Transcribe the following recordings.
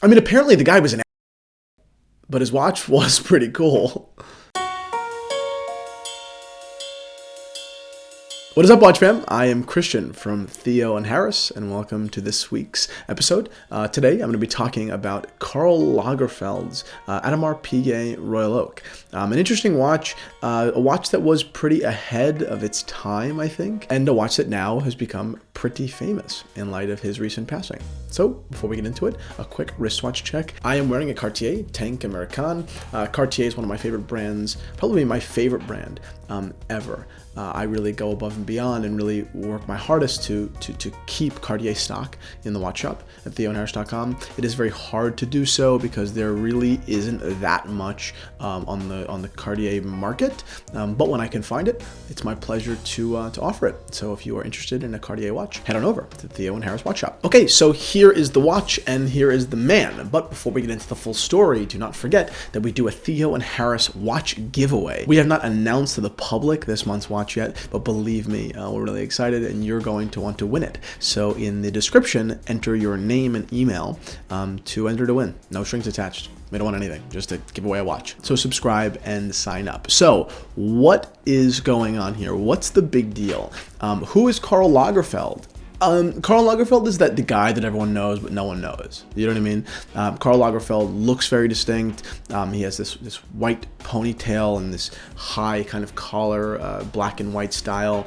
I mean, apparently the guy was an but his watch was pretty cool. What is up, Watch Fam? I am Christian from Theo and Harris, and welcome to this week's episode. Today, I'm going to be talking about Karl Lagerfeld's Audemars Piguet Royal Oak. An interesting watch, a watch that was pretty ahead of its time, I think, and a watch that now has become pretty famous in light of his recent passing. So, before we get into it, a quick wristwatch check. I am wearing a Cartier Tank American. Cartier is one of my favorite brands, probably my favorite brand ever. I really go above and beyond and really work my hardest to keep Cartier stock in the watch shop at theoandharris.com. It is very hard to do so because there really isn't that much on the Cartier market. But when I can find it, it's my pleasure to offer it. So if you are interested in a Cartier watch, head on over to Theo and Harris Watch Shop. Okay, so here is the watch and here is the man. But before we get into the full story, do not forget that we do a Theo and Harris watch giveaway. We have not announced to the public this month's watch yet, but believe me, we're really excited and you're going to want to win it. So in the description, enter your name and email to enter to win. No strings attached. We don't want anything, just to give away a watch. So subscribe and sign up. So what is going on here? What's the big deal? Who is Karl Lagerfeld? Karl Lagerfeld is the guy that everyone knows, but no one knows. You know what I mean? Karl Lagerfeld looks very distinct. He has this white ponytail and this high kind of collar, black and white style.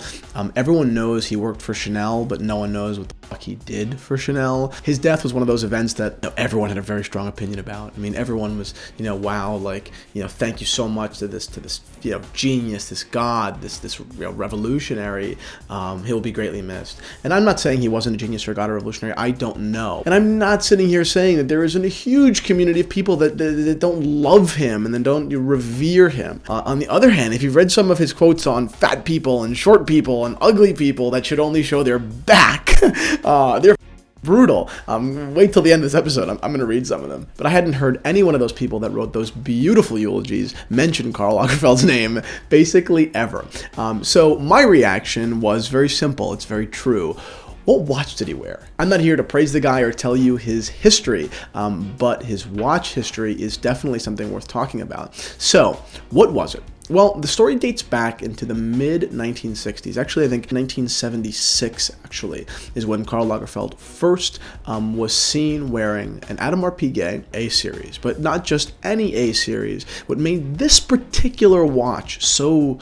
Everyone knows he worked for Chanel, but no one knows what the fuck he did for Chanel. His death was one of those events that everyone had a very strong opinion about. I mean, everyone was, wow, thank you so much to this genius, this god, this revolutionary. He'll be greatly missed. And I'm not saying he wasn't a genius or a god or revolutionary. I don't know. And I'm not sitting here saying that there isn't a huge community of people that don't love him and then don't revere him. On the other hand, if you've read some of his quotes on fat people and short people and ugly people that should only show their back, they're brutal. Wait till the end of this episode. I'm going to read some of them. But I hadn't heard any one of those people that wrote those beautiful eulogies mention Karl Lagerfeld's name basically ever. So my reaction was very simple. It's very true. What watch did he wear? I'm not here to praise the guy or tell you his history, but his watch history is definitely something worth talking about. So, what was it? Well, the story dates back into the mid-1960s. Actually, I think 1976, is when Karl Lagerfeld first was seen wearing an Audemars Piguet A-series, but not just any A-series. What made this particular watch so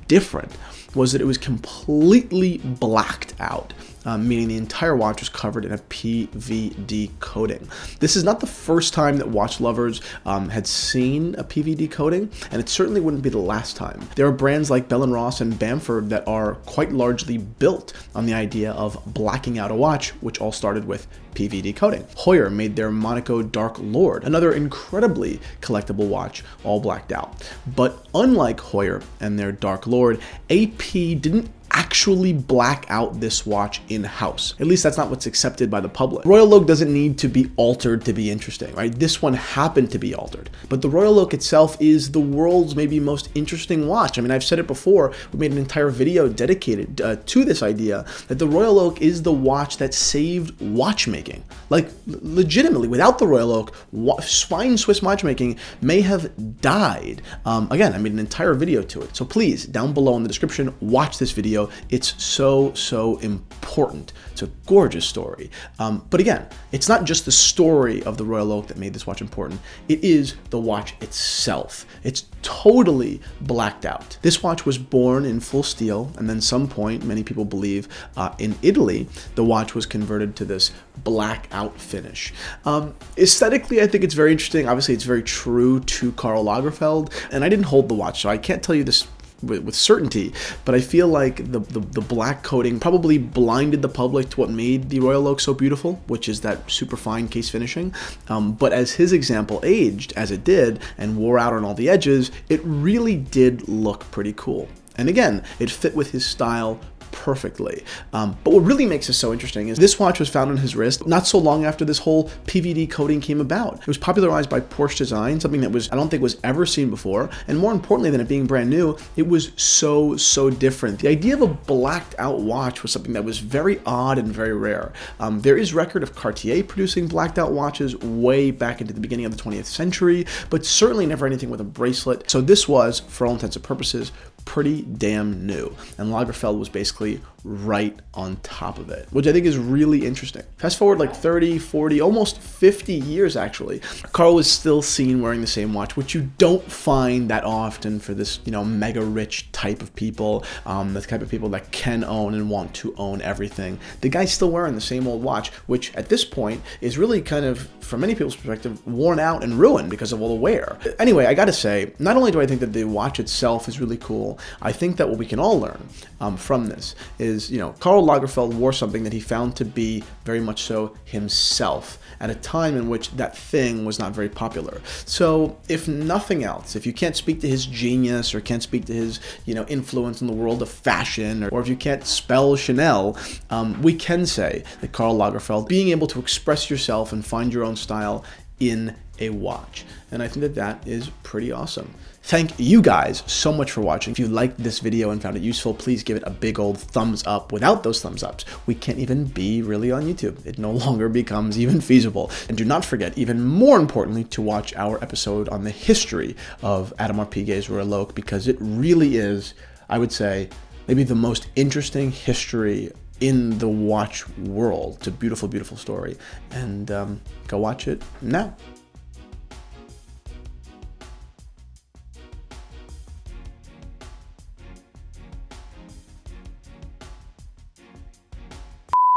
different was that it was completely blacked out. Meaning the entire watch was covered in a PVD coating. This is not the first time that watch lovers had seen a PVD coating, and it certainly wouldn't be the last time. There are brands like Bell & Ross and Bamford that are quite largely built on the idea of blacking out a watch, which all started with PVD coating. Heuer made their Monaco Dark Lord, another incredibly collectible watch, all blacked out. But unlike Heuer and their Dark Lord, AP didn't actually black out this watch in-house. At least that's not what's accepted by the public. Royal Oak doesn't need to be altered to be interesting, right? This one happened to be altered. But the Royal Oak itself is the world's maybe most interesting watch. I mean, I've said it before, we made an entire video dedicated to this idea that the Royal Oak is the watch that saved watchmaking. Like, legitimately, without the Royal Oak, fine Swiss watchmaking may have died. Again, I made an entire video to it. So please, down below in the description, watch this video. It's so important. It's a gorgeous story. But again, it's not just the story of the Royal Oak that made this watch important. It is the watch itself. It's totally blacked out. This watch was born in full steel, and then some point, many people believe, in Italy, the watch was converted to this blackout finish. Aesthetically, I think it's very interesting. Obviously, it's very true to Karl Lagerfeld, and I didn't hold the watch, so I can't tell you this with certainty, but I feel like the black coating probably blinded the public to what made the Royal Oak so beautiful, which is that super fine case finishing. But as his example aged, as it did, and wore out on all the edges, it really did look pretty cool. And again, it fit with his style perfectly. But what really makes this so interesting is this watch was found on his wrist not so long after this whole PVD coating came about. It was popularized by Porsche Design, something that I don't think was ever seen before, and more importantly than it being brand new, it was so different. The idea of a blacked out watch was something that was very odd and very rare. There is record of Cartier producing blacked out watches way back into the beginning of the 20th century, but certainly never anything with a bracelet. So this was, for all intents and purposes, pretty damn new, and Lagerfeld was basically right on top of it, which I think is really interesting. Fast forward like 30, 40, almost 50 years actually, Karl was still seen wearing the same watch, which you don't find that often for this, mega rich type of people, the type of people that can own and want to own everything. The guy's still wearing the same old watch, which at this point is really kind of, from many people's perspective, worn out and ruined because of all the wear. Anyway, I gotta say, not only do I think that the watch itself is really cool, I think that what we can all learn from this is, Karl Lagerfeld wore something that he found to be very much so himself at a time in which that thing was not very popular. So if nothing else, if you can't speak to his genius or can't speak to his, influence in the world of fashion, or if you can't spell Chanel, we can say that Karl Lagerfeld, being able to express yourself and find your own style in a watch. And I think that that is pretty awesome. Thank you guys so much for watching. If you liked this video and found it useful, please give it a big old thumbs up. Without those thumbs ups, we can't even be really on YouTube. It no longer becomes even feasible. And do not forget, even more importantly, to watch our episode on the history of Audemars Piguet's Royal Oak, because it really is, I would say, maybe the most interesting history in the watch world. It's a beautiful, beautiful story. And go watch it now.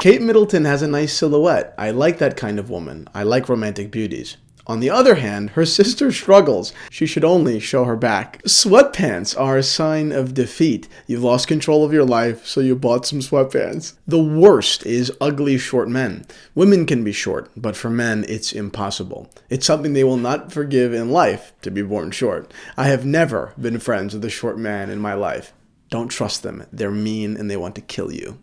Kate Middleton has a nice silhouette. I like that kind of woman. I like romantic beauties. On the other hand, her sister struggles. She should only show her back. Sweatpants are a sign of defeat. You've lost control of your life, so you bought some sweatpants. The worst is ugly short men. Women can be short, but for men, it's impossible. It's something they will not forgive in life, to be born short. I have never been friends with a short man in my life. Don't trust them. They're mean and they want to kill you.